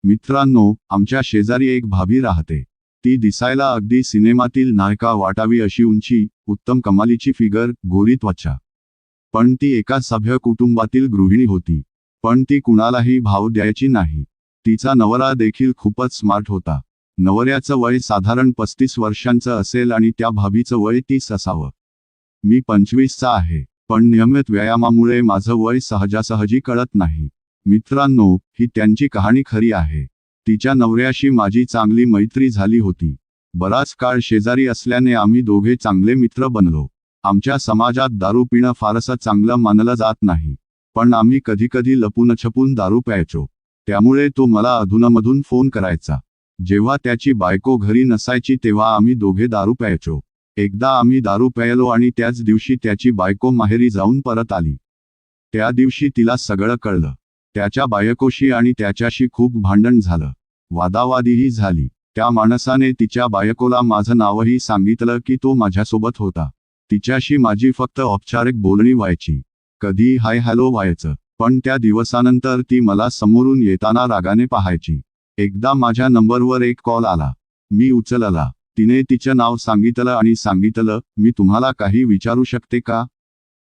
मित्रांनो, आमच्या शेजारी एक भाभी राहते. ती दिसायला अगदी सिनेमातील नायिका वाटावी अशी उंची, उत्तम कमालीची फिगर, गोरी त्वचा. पण ती एका सभ्य कुटुंबातील गृहिणी होती. पण ती कुणालाही भाव द्यायची नाही. तिचा नवरा देखील खूपच स्मार्ट होता. नवऱ्याचं वय साधारण 35 वर्षांचं असेल आणि त्या भाभीचं वय 30 असावं. मी 25चा आहे, पण नियमित व्यायामामुळे माझं वय सहजासहजी कळत नाही. मित्रांनो, ही त्यांची कहाणी खरी आहे. तिच्या नवऱ्याशी माझी चांगली मैत्री झाली होती. बराच काळ शेजारी असल्याने आम्ही दोघे चांगले मित्र बनलो. आमच्या समाजात दारू पिणं फारसं चांगलं मानलं जात नाही. पण आम्ही कधीकधी लपूनछपून दारू प्यायचो. त्यामुळे तो मला अधूनमधून फोन करायचा. जेव्हा त्याची बायको घरी नसायची तेव्हा आम्ही दोघे दारू प्यायचो. एकदा आम्ही दारू प्यायलो आणि त्याच दिवशी त्याची बायको माहेरी जाऊन परत आली. त्या दिवशी तिला सगळं कळलं. त्याच्या बायकोशी आणि त्याच्याशी खूप भांडण झालं. वादावादीही झाली. त्या माणसाने तिच्या बायकोला माझं नावही सांगितलं की तो माझ्यासोबत होता. तिच्याशी माझी फक्त औपचारिक बोलणी व्हायची. कधी हाय हॅलो व्हायचं. पण त्या दिवसानंतर ती मला समोरून येताना रागाने पाहायची. एकदा माझ्या नंबरवर एक कॉल आला. मी उचलला. तिने तिचं नाव सांगितलं आणि सांगितलं, मी तुम्हाला काही विचारू शकते का?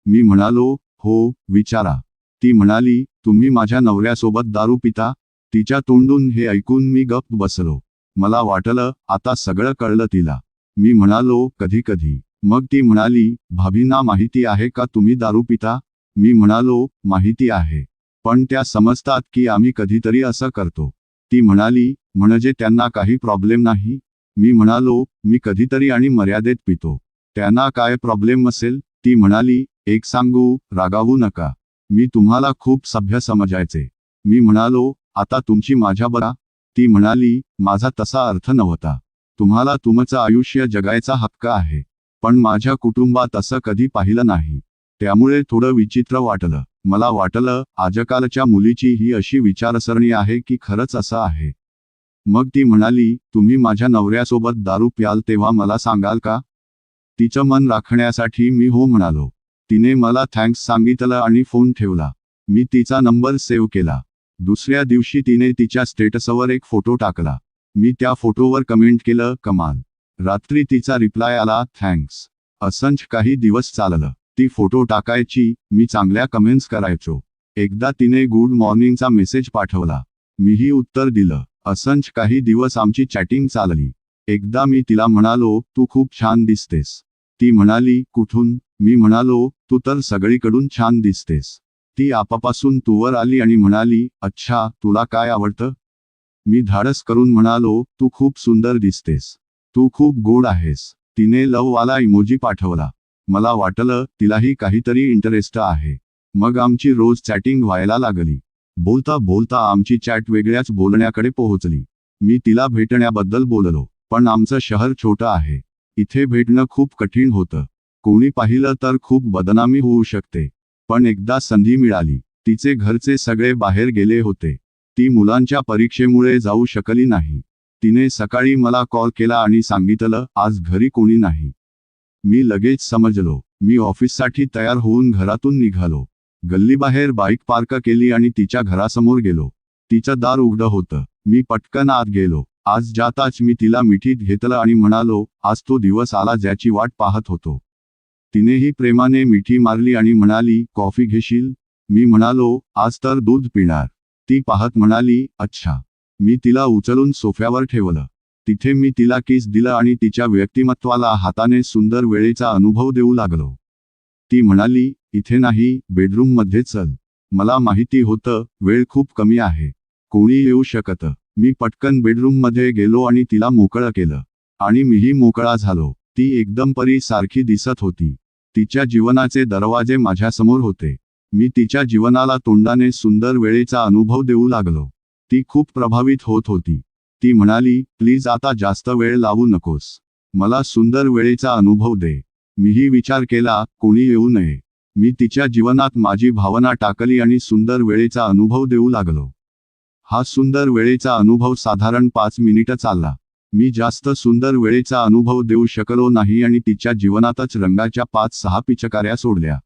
मी म्हणालो, हो, विचारा. ती म्हणाली, तुम्ही माझ्या नवऱ्यासोबत दारू पिता? तिच्या तोंडून हे ऐकून मी गप्प बसलो. मला वाटलं, आता सगळं कळलं तिला. मी म्हणालो, कधी कधी. मग ती म्हणाली, भाभींना माहिती आहे का तुम्ही दारू पिता? मी म्हणालो, माहिती आहे. पण त्या समजतात की आम्ही कधीतरी असं करतो. ती म्हणाली, म्हणजे त्यांना काही प्रॉब्लेम नाही? मी म्हणालो, मी कधीतरी आणि मर्यादेत पितो. त्यांना काय प्रॉब्लेम असेल? ती म्हणाली, एक सांगू, रागावू नका. मी तुम्हाला खूप सभ्य समजायचे. मी म्हणालो, आता तुमची माझ्याबरोबर? ती म्हणाली, माझा तसा अर्थ नव्हता. तुम्हाला तुमचं आयुष्य जगायचा हक्क आहे. पण माझ्या कुटुंबात असं कधी पाहिलं नाही. त्यामुळे थोडं विचित्र वाटलं. मला वाटलं, आजकालच्या मुलीची ही अशी विचारसरणी आहे की खरंच असं आहे. मग ती म्हणाली, तुम्ही माझ्या नवऱ्यासोबत दारू प्याल तेव्हा मला सांगाल का? तिचं मन राखण्यासाठी मी हो म्हणालो. तिने मला थँक्स सांगितलं आणि फोन ठेवला. मी तिचा नंबर सेव्ह केला. दुसऱ्या दिवशी तिने तिच्या स्टेटसवर एक फोटो टाकला. मी त्या फोटोवर कमेंट केलं, कमाल. रात्री तिचा रिप्लाय आला, थँक्स. असंच काही दिवस चाललं. ती फोटो टाकायची, मी चांगल्या कमेंट्स करायचो. एकदा तिने गुड मॉर्निंगचा मेसेज पाठवला. मीही उत्तर दिलं. असंच काही दिवस आमची चॅटिंग चालली. एकदा मी तिला म्हणालो, तू खूप छान दिसतेस. ती म्हणाली, कुठून? मी म्हणालो, तू तर सगळीकडून छान दिसतेस. ती आपापासून तूवर आली आणि म्हणाली, अच्छा, तुला काय आवडतं? मी धाडस करून म्हणालो, तू खूप सुंदर दिसतेस. तू खूप गोड आहेस. तिने लववाला इमोजी पाठवला. मला वाटलं, तिलाही काहीतरी इंटरेस्ट आहे. मग आमची रोज चॅटिंग व्हायला लागली. बोलता बोलता आमची चॅट वेगळ्याच बोलण्याकडे पोहोचली. मी तिला भेटण्याबद्दल बोललो. पण आमचं शहर छोटं आहे. इथे भेटणं खूप कठीण होतं. कोणी पाहिलं तर खूप बदनामी होऊ शकते. पण एकदा संधी मिळाली. तिचे घरचे सगळे बाहेर गेले होते. ती मुलांच्या परीक्षेमुळे जाऊ शकली नाही. तिने सकाळी मला कॉल केला आणि सांगितलं, आज घरी कोणी नाही. मी लगेच समजलो. मी ऑफिससाठी तयार होऊन घरातून निघालो. गल्लीबाहेर बाईक पार्क केली आणि तिच्या घरासमोर गेलो. तिचं दार उघडं होतं. मी पटकन आत गेलो. आज जाताच मी तिला मिठीत घेतलं आणि म्हणालो, आज तो दिवस आला ज्याची वाट पाहत होतो. तिनेही प्रेमाने मिठी मारली आणि म्हणाली, कॉफी घेशील? मी म्हणालो, आज तर दूध पिणार. ती पाहत म्हणाली, अच्छा. मी तिला उचलून सोफ्यावर ठेवलं. तिथे मी तिला किस दिलं आणि तिच्या व्यक्तिमत्वाला हाताने सुंदर वेळेचा अनुभव देऊ लागलो. ती म्हणाली, इथे नाही, बेडरूममध्ये चल. मला माहिती होतं, वेळ खूप कमी आहे. कोणी येऊ शकतं. मी पटकन बेडरूममध्ये गेलो आणि तिला मोकळं केलं. आणि मीही मोकळा झालो. ती एकदम परी सारखी दिसत होती. तिच्या जीवनाचे दरवाजे माझ्यासमोर होते. मी तिच्या जीवनाला तोंडाने सुंदर वेळेचा अनुभव देऊ लागलो. ती खूप प्रभावित होत होती. ती म्हणाली, प्लीज आता जास्त वेळ लावू नकोस. मला सुंदर वेळेचा अनुभव दे. मीही विचार केला, कोणी येऊ नये. मी तिच्या जीवनात माझी भावना टाकली आणि सुंदर वेळेचा अनुभव देऊ लागलो. हा सुंदर वेळेचा अनुभव साधारण 5 मिनिटं चालला. मी जास्त सुंदर वेळेचा अनुभव देऊ शकलो नाही आणि तिच्या जीवनातच रंगाच्या 5-6 पिचकाऱ्या सोडल्या.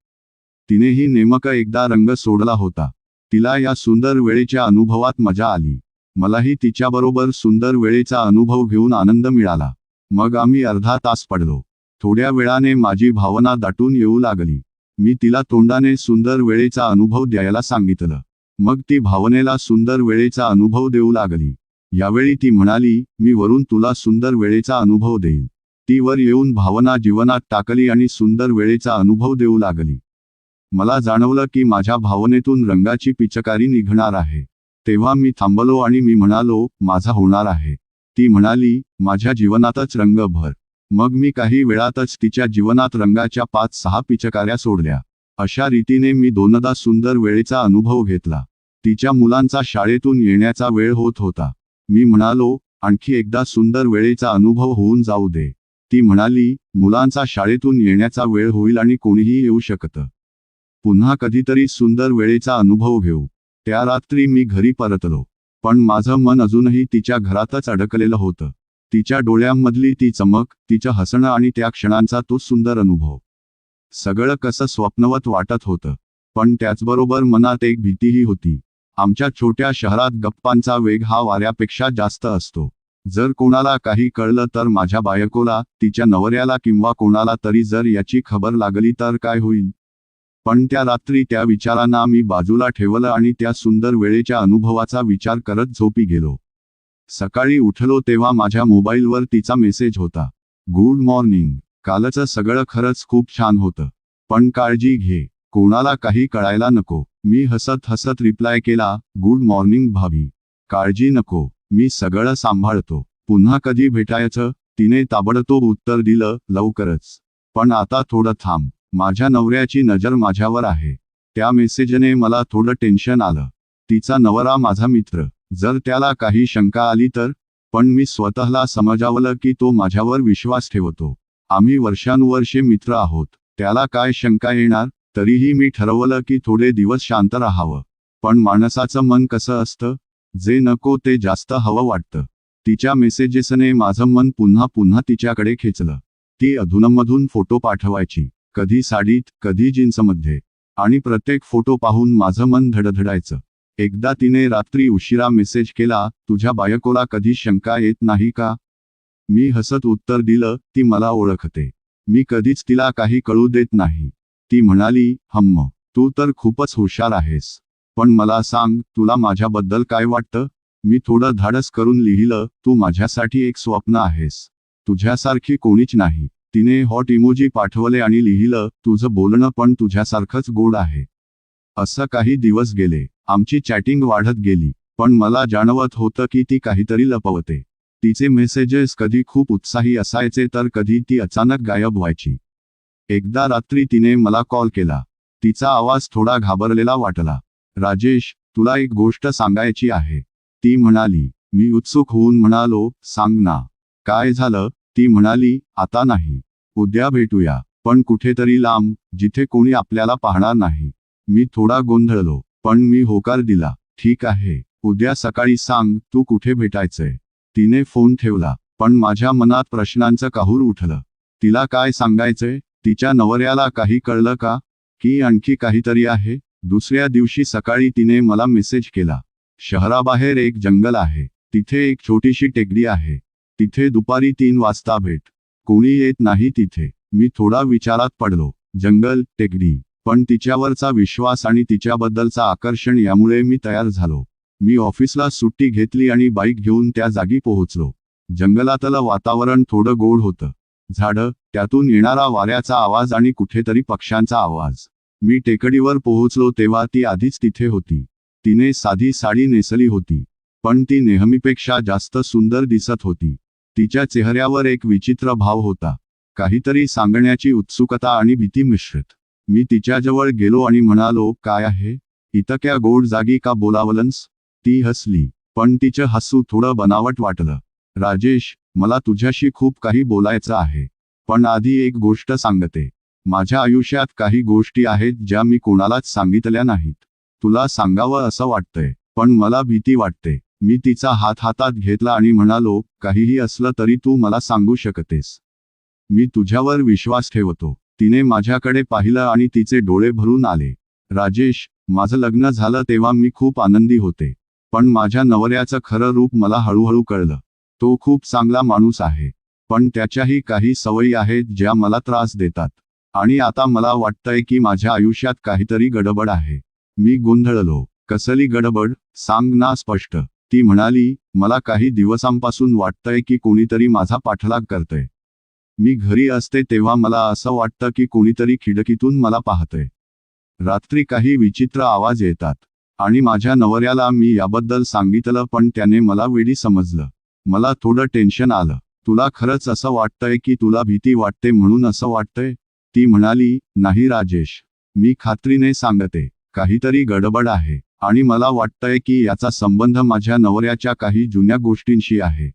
तिनेही नेमकं एकदा रंग सोडला होता. तिला या सुंदर वेळेच्या अनुभवात मजा आली. मलाही तिच्याबरोबर सुंदर वेळेचा अनुभव घेऊन आनंद मिळाला. मग आम्ही अर्धा तास पडलो. थोड्या वेळाने माझी भावना दाटून येऊ लागली. मी तिला तोंडाने सुंदर वेळेचा अनुभव द्यायला सांगितलं. मग ती भावनेला सुंदर वेळेचा अनुभव देऊ लागली. यावेळी ती म्हणाली, मी वरून तुला सुंदर वेळेचा अनुभव देईल. ती वर येऊन भावना जीवनात टाकली आणि सुंदर वेळेचा अनुभव देऊ लागली. मला जाणवलं की माझ्या भावनेतून रंगाची पिचकारी निघणार आहे. तेव्हा मी थांबलो आणि मी म्हणालो, माझा होणार आहे. ती म्हणाली, माझ्या जीवनातच रंग भर. मग मी काही वेळातच तिच्या जीवनात रंगाच्या 5-6 पिचकाऱ्या सोडल्या. अशा रीतीने मी दोनदा सुंदर वेळेचा अनुभव घेतला. तिच्या मुलांचा शाळेतून येण्याचा वेळ होत होता. मी म्हणालो, आणखी एकदा सुंदर वेळेचा अनुभव होऊन जाऊ दे. ती म्हणाली, मुलांचा शाळेतून येण्याचा वेळ होईल आणि कोणीही येऊ शकतं. पुन्हा कधीतरी सुंदर वेळेचा अनुभव घेऊ. त्या रात्री मी घरी परतलो. पण माझं मन अजूनही तिच्या घरातच अडकलेलं होतं. तिच्या डोळ्यांमधली ती चमक, तिचं हसणं आणि त्या क्षणांचा तो सुंदर अनुभव. सगळं कसं स्वप्नवत वाटत होतं. पण त्याचबरोबर मनात एक भीतीही होती. आमच्या छोट्या शहरात गप्पांचा वेग हा वाऱ्यापेक्षा जास्त असतो. जर कोणाला काही कळलं तर माझ्या बायकोला, तिच्या नवऱ्याला किंवा कोणाला तरी जर याची खबर लागली तर काय होईल? पण त्या रात्री त्या विचारांना मी बाजूला ठेवलं आणि त्या सुंदर वेळेच्या अनुभवाचा विचार करत झोपी गेलो. सकाळी उठलो तेव्हा माझ्या मोबाईलवर तिचा मेसेज होता. Good morning. कालचं सगळं खरंच खूप छान होतं. पण काळजी घे. कोणाला काही कळायला नको. मी हसत हसत रिप्लाय केला, गुड मॉर्निंग भाभी. काळजी नको. मी सगळं सांभाळतो. पुन्हा कधी भेटायचं? तिने ताबडतोब उत्तर दिलं, लवकरच. पण आता थोडं थांब. माझ्या नवऱ्याची नजर माझ्यावर आहे. त्या मेसेजने मला थोडं टेन्शन आलं. तिचा नवरा माझा मित्र. जर त्याला काही शंका आली तर? पण मी स्वतःला समजावलं की तो माझ्यावर विश्वास ठेवतो. आम्ही वर्षानुवर्षे मित्र आहोत. त्याला काय शंका येणार? तरीही मी ठरवलं की थोडे दिवस शांत राहावं. पण माणसाचं मन कसं असतं? जे नको ते जास्त हवं वाटतं. तिच्या मेसेजेसने माझं मन पुन्हा पुन्हा तिच्याकडे खेचलं. ती अधूनमधून फोटो पाठवायची. कधी साडीत, कधी जीन्समध्ये. आणि प्रत्येक फोटो पाहून माझं मन धडधडायचं. एकदा तिने रात्री उशिरा मेसेज केला, तुझ्या बायकोला कधी शंका येत नाही का? मी हसत उत्तर दिलं, ती मला ओळखते. मी कधीच तिला काही कळू देत नाही. ती म्हणाली, हम्म, तू तर खूपच हुशार आहेस. पण मला सांग, तुला माझ्याबद्दल काय वाटतं? मी थोडं धाडस करून लिहिलं, तू माझ्यासाठी एक स्वप्न आहेस. तुझ्यासारखी कोणीच नाही. तिने हॉट इमोजी पाठवले आणि लिहिलं, तुझं बोलणं पण तुझ्यासारखंच गोड आहे. असं काही दिवस गेले. आमची चॅटिंग वाढत गेली. पण मला जाणवत होतं की ती काहीतरी लपवते. तिचे मेसेजेस कधी खूप उत्साही असायचे तर कधी ती अचानक गायब व्हायची. एकदा रात्री तिने मला कॉल केला. तिचा आवाज थोडा घाबरलेला वाटला. राजेश, तुला एक गोष्ट सांगायची आहे. ती म्हणाली. मी उत्सुक होऊन म्हणालो, सांग ना. काय झालं? ती म्हणाली, आता नाही. उद्या भेटूया. पण कुठेतरी लांब, जिथे कोणी आपल्याला पाहणार नाही. मी थोडा गोंधळलो. पण मी होकार दिला. ठीक आहे. उद्या सकाळी सांग, तू कुठे भेटायचंय? तिने फोन ठेवला. पण माझ्या मनात प्रश्नांचं काहूर उठलं. तिला काय सांगायचंय? तिच्या नवऱ्याला काही कळलं का? की आणखी काहीतरी आहे? दुसऱ्या दिवशी सकाळी तिने मला मेसेज केला. शहराबाहेर एक जंगल आहे. तिथे एक छोटीशी टेकडी आहे. तिथे दुपारी 3 वाजता भेट. कोणी येत नाही तिथे. मी थोडा विचारात पडलो. जंगल, टेकडी. पण तिच्यावरचा विश्वास आणि तिच्याबद्दलचा आकर्षण यामुळे मी तयार झालो. मी ऑफिसला सुट्टी घेतली आणि बाईक घेऊन त्या जागी पोहोचलो. जंगलातलं वातावरण थोडं गोड होतं. झाडं, त्यातून येणारा वाऱ्याचा आवाज आणि कुठेतरी पक्ष्यांचा आवाज. मी टेकडीवर पोहोचलो तेव्हा ती आधीच तिथे होती. तिने साधी साडी नेसली होती. पण ती नेहमीपेक्षा जास्त सुंदर दिसत होती. तिच्या चेहऱ्यावर एक विचित्र भाव होता. काहीतरी सांगण्याची उत्सुकता आणि भीती मिश्रित. मी तिच्याजवळ गेलो आणि म्हणालो, काय आहे? इतक्या गोड जागी का बोलावलंस? ती हसली. पण तिचं हसू थोडं बनावट वाटलं. राजेश, मला तुझ्याशी खूप काही बोलायचं आहे. पण आधी एक गोष्ट सांगते. माझ्या आयुष्यात काही गोष्टी आहेत ज्या मी कोणालाच सांगितल्या नाहीत. तुला सांगावं असं वाटतंय. पण मला भीती वाटते. मी तिचा हात हातात घेतला आणि म्हणालो, काहीही असलं तरी तू मला सांगू शकतेस. मी तुझ्यावर विश्वास ठेवतो. तिने माझ्याकडे पाहिलं आणि तिचे डोळे भरून आले. राजेश, माझं लग्न झालं तेव्हा मी खूप आनंदी होते. पण माझ्या नवऱ्याचं खरं रूप मला हळूहळू कळलं. तो खूप चांगला माणूस आहे, पण त्याच्याही काही सवयी आहेत ज्या मला त्रास देतात. आणि आता मला वाटतंय की माझ्या आयुष्यात काहीतरी गडबड आहे. मी गोंधळलो. कसली गडबड? सांग ना स्पष्ट. ती म्हणाली, मला काही दिवसांपासून वाटतंय की कोणीतरी माझा पाठलाग करतंय. मी घरी असते तेव्हा मला असं वाटतं की कोणीतरी खिडकीतून मला पाहतंय. रात्री काही विचित्र आवाज येतात. आणि माझ्या नवऱ्याला मी याबद्दल सांगितलं पण त्याने मला वेडी समजलं. मला थोडं टेन्शन आलं. तुला खरंच असं वाटतंय की तुला भीती वाटते म्हणून असं वाटतंय? ती म्हणाली, नाही राजेश. मी खात्रीने सांगते, काहीतरी गडबड आहे. आणि मला वाटतंय की याचा संबंध माझ्या नवऱ्याच्या काही जुन्या गोष्टींशी आहे.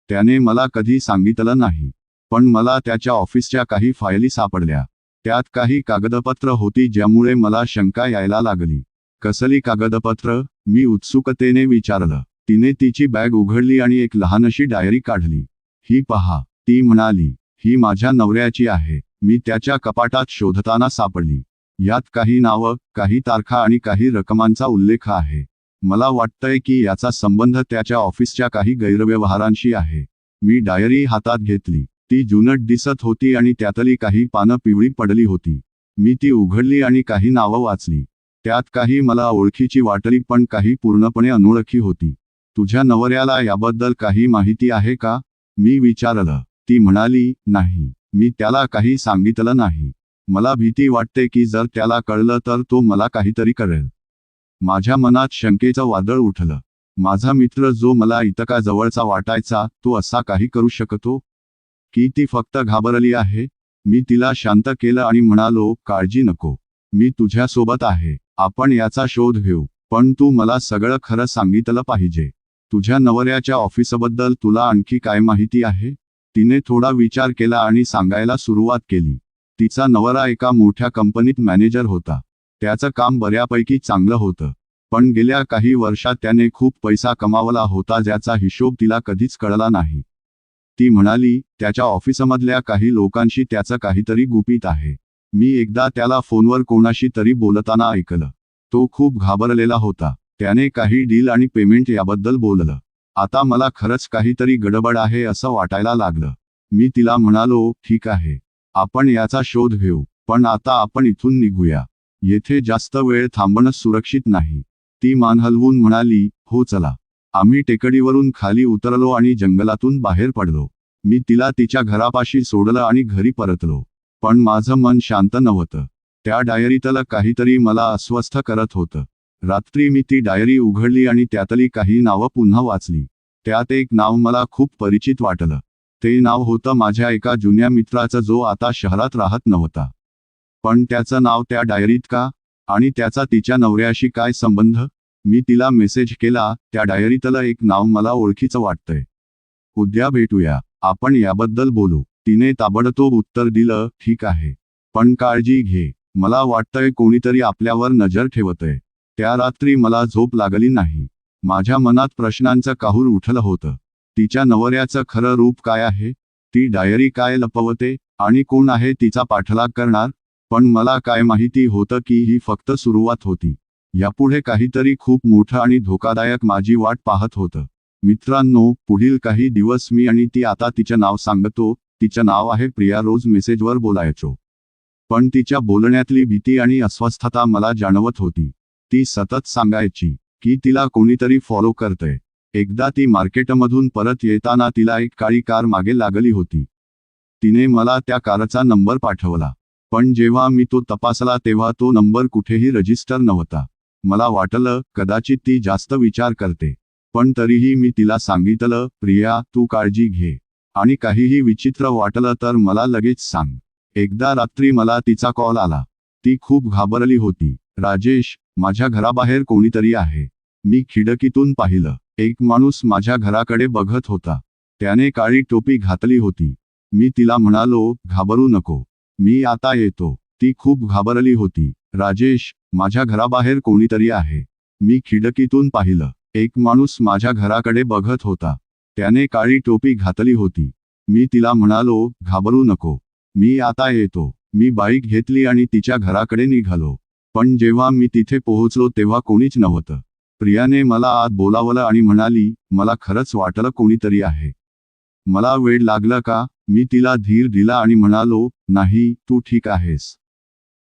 त्याने मला कधी सांगितलं नाही. पण मला त्याच्या ऑफिसच्या काही फायली सापडल्या. त्यात काही कागदपत्र होती ज्यामुळे मला शंका यायला लागली. कसली कागदपत्र? मी उत्सुकतेने विचारलं. तिने तिची बॅग उघडली आणि एक लहानशी डायरी काढली. ही पहा, ती म्हणाली. ही माझ्या नवऱ्याची आहे. मी त्याच्या कपाटात शोधताना सापडली. यात काही नावं, काही तारखा आणि काही रकमांचा उल्लेख आहे. मला वाटतंय की याचा संबंध त्याच्या ऑफिसच्या काही गैरव्यवहारांशी आहे. मी डायरी हातात घेतली. ती जुनट दिसत होती आणि त्यातली काही पानं पिवळी पडली होती. मी ती उघडली आणि काही नावं वाचली. त्यात काही मला ओळखीची वाटली पण काही पूर्णपणे अनोळखी होती. तुझ्या नवऱ्याला याबद्दल काही माहिती आहे का? मी विचारलं. ती म्हणाली, नाही. मी त्याला काही सांगितलं नाही. मला भीती वाटते की जर त्याला कळलं तर तो मला काहीतरी करेल. माझ्या मनात शंकेचं वादळ उठलं. माझा मित्र जो मला इतका जवळचा वाटायचा, तो असा काही करू शकतो? की ती फक्त घाबरली आहे? मी तिला शांत केलं आणि म्हणालो, काळजी नको. मी तुझ्यासोबत आहे. आपण याचा शोध घेऊ. पण तू मला सगळं खरं सांगितलं पाहिजे. तुझ्या नवऱ्याच्या ऑफिसबद्दल तुला आणखी काय माहिती आहे? तिने थोडा विचार केला आणि सांगायला सुरुवात केली. तिचा नवरा एका मोठ्या कंपनीत मॅनेजर होता. त्याचं काम बऱ्यापैकी चांगलं होतं. पण गेल्या काही वर्षात त्याने खूप पैसा कमावला होता ज्याचा हिशोब तिला कधीच कळला नाही. ती म्हणाली, त्याच्या ऑफिसमधल्या काही लोकांशी त्याचं काहीतरी गुपित आहे. मी एकदा त्याला फोनवर कोणाशी तरी बोलताना ऐकलं. तो खूप घाबरलेला होता. त्याने काही डील आणि पेमेंट याबद्दल बोललं. आता मला खरंच काहीतरी गडबड आहे असं वाटायला लागलं. मी तिला म्हणालो, ठीक आहे. आपण याचा शोध घेऊ. पण आता आपण इथून निघूया. येथे जास्त वेळ थांबणं सुरक्षित नाही. ती मान हलवून म्हणाली, हो चला. आम्ही टेकडीवरून खाली उतरलो आणि जंगलातून बाहेर पडलो. मी तिला तिच्या घरापाशी सोडलं आणि घरी परतलो. पण माझं मन शांत नव्हतं. त्या डायरीतलं काहीतरी मला अस्वस्थ करत होतं. रात्री मी ती डायरी उघडली आणि त्यातली काही नावं पुन्हा वाचली. त्यात एक नाव मला खूप परिचित वाटलं. ते नाव होतं माझ्या एका जुन्या मित्राचं जो आता शहरात राहत नव्हता. पण त्याचं नाव त्या डायरीत का? आणि त्याचा तिच्या नवऱ्याशी काय संबंध? मी तिला मेसेज केला, त्या डायरीतलं एक नाव मला ओळखीचं वाटतंय. उद्या भेटूया. आपण याबद्दल बोलू. तिने ताबडतोब उत्तर दिलं, ठीक आहे. पण काळजी घे. मला वाटतंय कोणीतरी आपल्यावर नजर ठेवतंय. त्या रात्री मला झोप लागली नाही. माझ्या मनात प्रश्नांचं काहूर उठलं होतं. तिच्या नवऱ्याचं खरं रूप काय आहे? ती डायरी काय लपवते? आणि कोण आहे तिचा पाठलाग करणार? पण मला काय माहिती होतं की ही फक्त सुरुवात होती. यापुढे काहीतरी खूप मोठं आणि धोकादायक माझी वाट पाहत होतं. मित्रांनो, पुढील काही दिवस मी आणि ती आता तिचं नाव सांगतो. तिचं नाव आहे प्रिया. रोज मेसेजवर बोलायचो. पण तिच्या बोलण्यातली भीती आणि अस्वस्थता मला जाणवत होती. ती सतत सांगायची की तिला कोणीतरी फॉलो करतंय. एकदा ती मार्केटमधून परत येताना तिला एक काळी कार मागे लागली होती. तिने मला त्या कारचा नंबर पाठवला. पण जेव्हा मी तो तपासला तेव्हा तो नंबर कुठेही रजिस्टर नव्हता. मला वाटलं, कदाचित ती जास्त विचार करते. पण तरीही मी तिला सांगितलं, प्रिया, तू काळजी घे. आणि काहीही विचित्र वाटलं तर मला लगेच सांग. एकदा रात्री मला तिचा कॉल आला. ती खूप घाबरली होती. राजेश, माझ्या घराबाहेर कोणीतरी आहे. मी खिडकीतून पाहिलं. एक माणूस माझ्या घराकडे बघत होता. त्याने काळी टोपी घातली होती. मी तिला म्हणालो, घाबरू नको. मी आता येतो. ती खूप घाबरली होती. राजेश, माझ्या घराबाहेर कोणीतरी आहे. मी खिडकीतून पाहिलं. एक माणूस माझ्या घराकडे बघत होता. त्याने काळी टोपी घातली होती. मी तिला म्हणालो, घाबरू नको. मी आता येतो. मी बाईक घेतली आणि तिच्या घराकडे निघालो. पण जेव्हा मी तिथे पोहोचलो तेव्हा कोणीच नव्हतं. प्रियाने मला आत बोलावलं आणि म्हणाली, मला खरंच वाटलं कोणीतरी आहे. मला वेळ लागलं का? मी तिला धीर दिला आणि म्हणालो, नाही, तू ठीक आहेस.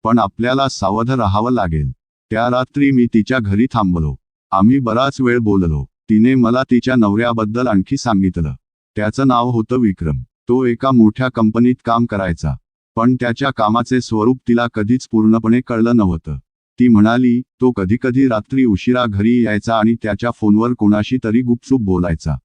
पण आपल्याला सावध राहावं लागेल. त्या रात्री मी तिच्या घरी थांबलो. आम्ही बराच वेळ बोललो. तिने मला तिच्या नवऱ्याबद्दल आणखी सांगितलं. त्याचं नाव होतं विक्रम. तो एका मोठ्या कंपनीत काम करायचा. पण त्याच्या कामाचे स्वरूप तिला कधीच पूर्णपणे कळलं नव्हतं. ती म्हणाली, तो कधीकधी रात्री उशिरा घरी यायचा आणि त्याच्या फोनवर कोणाशी तरी गुपचूप बोलायचा.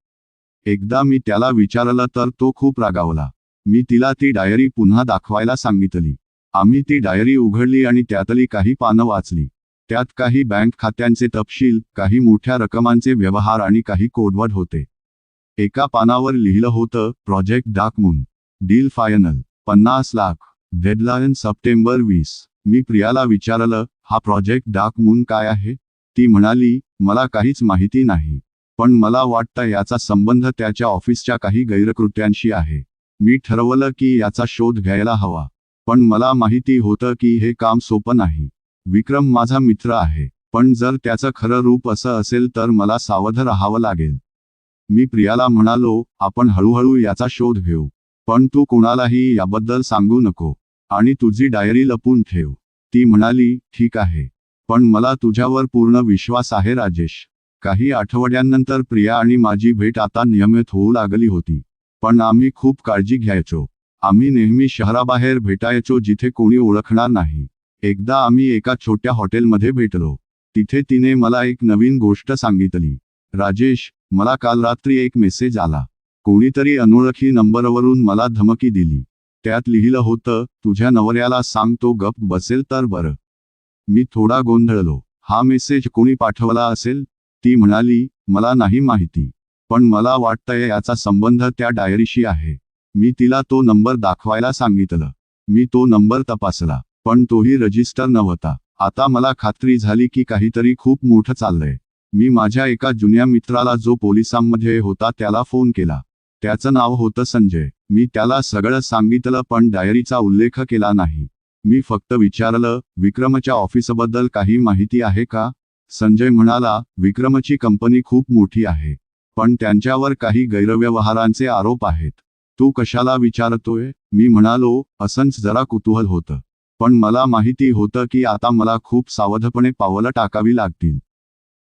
एकदा मी त्याला विचारलं तर तो खूप रागावला. मी तिला ती डायरी पुन्हा दाखवायला सांगितली. आम्ही ती डायरी उघडली आणि त्यातली काही पानं वाचली. त्यात काही बँक खात्यांचे तपशील, काही मोठ्या रकमांचे व्यवहार आणि काही कोडवर्ड होते. एका पानावर लिहिलं होतं, project dark moon, deal final, 50 lakh, deadline September 20. मी प्रियाला विचारलं, हा प्रोजेक्ट डार्क मून काय आहे? ती म्हणाली, मला काहीच माहिती नाही. पण मला वाटतं याचा संबंध त्याच्या ऑफिसच्या काही गैरकृत्यांशी आहे. मी ठरवलं की याचा शोध घ्यायला हवा. पण मला माहिती होतं की हे काम सोपं नाही. विक्रम माझा मित्र आहे. पण जर त्याचं खरं रूप असं असेल तर मला सावध राहावं लागेल. मी प्रियाला म्हणालो, आपण हळूहळू याचा शोध घेऊ. पण तू कोणालाही याबद्दल सांगू नको. आणि तुझी डायरी लपून ठेव. ती म्हणाली, ठीक आहे. पण मला तुझ्यावर पूर्ण विश्वास आहे राजेश. काही आठवड्यांनंतर प्रिया आणि माझी भेट आता नियमित होऊ लागली होती. पण आम्ही खूप काळजी घ्यायचो. आम्ही नेहमी शहराबाहेर भेटायचो जिथे कोणी ओळखणार नाही. एकदा आम्ही एका छोट्या हॉटेलमध्ये भेटलो. तिथे तिने मला एक नवीन गोष्ट सांगितली. राजेश, मला काल रात्री एक मेसेज आला. कोणीतरी अनोळखी नंबरवरून मला धमकी दिली. त्यात लिहिलं होतं, तुझ्या नवऱ्याला सांग तो गप्प बसेल तर बरं. मी थोडा गोंधळलो. हा मेसेज कोणी पाठवला असेल? ती म्हणाली, मला नाही माहिती. पण मला वाटतंय याचा संबंध त्या डायरीशी आहे. मी तिला तो नंबर दाखवायला सांगितलं. मी तो नंबर तपासला. पण तोही रजिस्टर नव्हता. आता मला खात्री झाली की काहीतरी खूप मोठं चाललंय. मी माझ्या एका जुन्या मित्राला जो पोलिसांमध्ये होता त्याला फोन केला. त्याचं नाव होतं संजय. मी त्याला सगळं सांगितलं पण डायरीचा उल्लेख केला नाही. मी फक्त विचारलं, विक्रमच्या ऑफिसबद्दल काही माहिती आहे का? संजय म्हणाला, विक्रमची कंपनी खूप मोठी आहे. पण त्यांच्यावर काही गैरव्यवहारांचे आरोप आहेत. तू कशाला विचारतोय? मी म्हणालो, असंच जरा कुतूहल होतं. पण मला माहिती होतं की आता मला खूप सावधपणे पावलं टाकावी लागतील.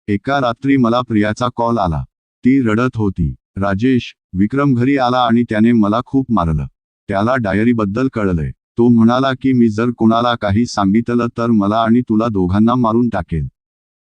एका रात्री मला प्रियाचा कॉल आला. ती रडत होती. राजेश, विक्रम घरी आला आणि त्याने मला खूप मारलं. त्याला डायरीबद्दल कळलंय. तो म्हणाला की मी जर कोणाला काही सांगितलं तर मला आणि तुला दोघांना मारून टाकेल.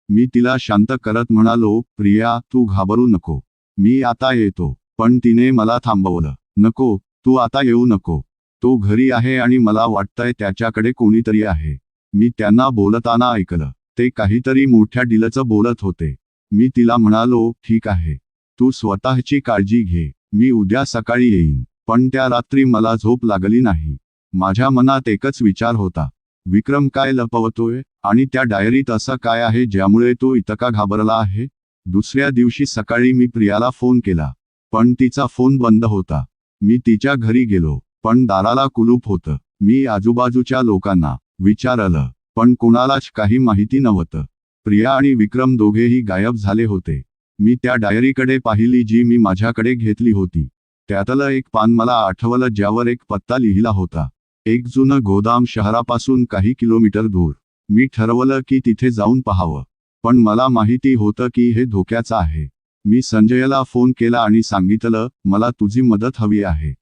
मी तिला शांत करत म्हणालो, प्रिया, तू घाबरू नको. मी आता येतो. पण तिने मला थांबवलं. नको, तू आता येऊ नको. तो घरी आहे आणि मला वाटतंय त्याच्याकडे कोणीतरी आहे. मी त्यांना बोलताना ऐकलं. ते काहीतरी मोठ्या डीलचं बोलत होते. मी तिला म्हणालो, ठीक आहे. तू स्वतःची काळजी घे. मी उद्या सकाळी येईन. पण त्या रात्री मला झोप लागली नाही. माझ्या मनात एकच विचार होता. विक्रम काय लपवतोय? आणि त्या डायरीत असं काय आहे ज्यामुळे तो इतका घाबरला आहे? दुसऱ्या दिवशी सकाळी मी प्रियाला फोन केला. पण तिचा फोन बंद होता. मी तिच्या घरी गेलो. पण दाराला कुलूप होतं. मी आजूबाजूच्या लोकांना विचारलं. पण कोणालाच काही माहिती नव्हतं. प्रिया आणि विक्रम दोघेही गायब झाले होते. मी त्या डायरीकडे पाहिली जी मी माझ्याकडे घेतली होती. त्यातलं एक पान मला आठवलं ज्यावर एक पत्ता लिहिला होता. एक जुनं गोदाम शहरापासून काही किलोमीटर दूर. मी ठरवलं की तिथे जाऊन पाहावं. पण मला माहिती होतं की हे धोक्याचं आहे. मी संजयला फोन केला आणि सांगितलं, मला तुझी मदत हवी आहे.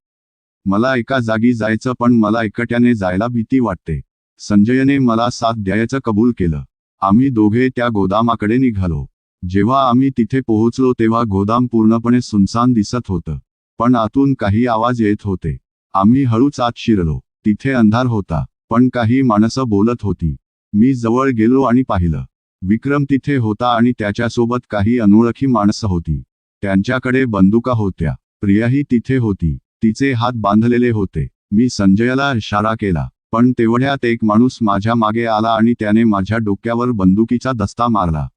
मला एका जागी जायचं पण मला एकट्याने जायला भीती वाटते. संजयने मला साथ द्यायचं कबूल केलं. आम्ही दोघे त्या गोदामाकडे निघालो. जेव्हा आम्ही तिथे पोहोचलो तेव्हा गोदाम पूर्णपणे सुनसान दिसत होतं. पण आतून काही आवाज येत होते. आम्ही हळूच आत शिरलो. तिथे अंधार होता. पण काही माणसं बोलत होती. मी जवळ गेलो आणि पाहिलं. विक्रम तिथे होता आणि त्याच्यासोबत काही अनोळखी माणसं होती. त्यांच्याकडे बंदुका होत्या. प्रियाही तिथे होती. तिचे हात बांधलेले होते. मी संजयला इशारा केला. पण तेवढ्यात एक माणूस माझ्या मागे आला आणि त्याने माझ्या डोक्यावर बंदुकीचा दस्ता मारला.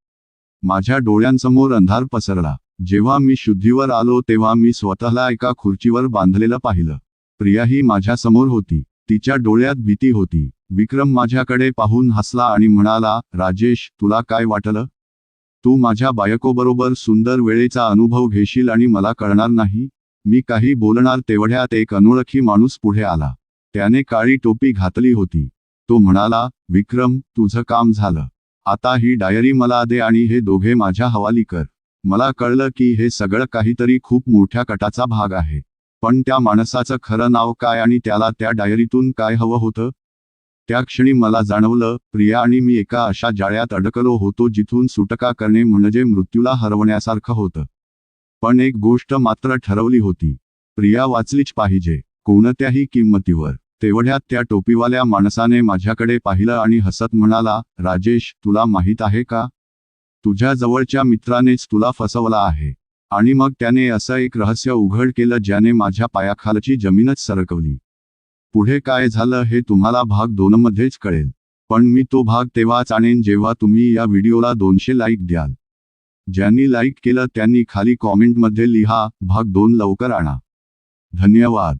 माझ्या डोळ्यांसमोर अंधार पसरला. जेव्हा मी शुद्धीवर आलो तेव्हा मी स्वतःला एका खुर्चीवर बांधलेलं पाहिलं. प्रियाही माझ्यासमोर होती. तिच्या डोळ्यात भीती होती. विक्रम माझ्याकडे पाहून हसला आणि म्हणाला, राजेश, तुला काय वाटलं? तू माझ्या बायकोबरोबर सुंदर वेळेचा अनुभव घेशील आणि मला कळणार नाही. मी काही बोलणार तेवढ्यात एक अनोळखी माणूस पुढे आला. त्याने काळी टोपी घातली होती. तो म्हणाला, विक्रम, तुझं काम झालं. आता ही डायरी मला दे आणि हे दोघे माझ्या हवाली कर. मला कळलं की हे सगळं काहीतरी खूप मोठ्या कटाचा भाग आहे. पण त्या माणसाचं खरं नाव काय आणि त्याला त्या डायरीतून काय हवं होतं? त्या क्षणी मला जाणवलं, प्रिया आणि मी एका अशा जाळ्यात अडकलो होतो जिथून सुटका करणे म्हणजे मृत्यूला हरवण्यासारखं होतं. पण एक गोष्ट मात्र ठरवली होती, प्रिया वाचलीच पाहिजे, कोणत्याही किंमतीवर. तेवढ्यात त्या टोपीवाल्या माणसाने माझ्याकडे पाहिलं आणि हसत म्हणाला, राजेश, तुला माहीत आहे का? तुझ्या जवळच्या मित्रानेच तुला फसवला आहे. आणि मग त्याने असं एक रहस्य उघड केलं ज्याने माझ्या पायाखालची जमीनच सरकवली. पुढे काय झालं हे तुम्हाला भाग 2 मध्येच कळेल. पण मी तो भाग तेव्हाच आणेन जेव्हा तुम्ही या व्हिडिओला 200 लाईक द्याल. ज्यांनी लाईक केलं त्यांनी खाली कॉमेंटमध्ये लिहा, भाग 2 लवकर आणा. धन्यवाद.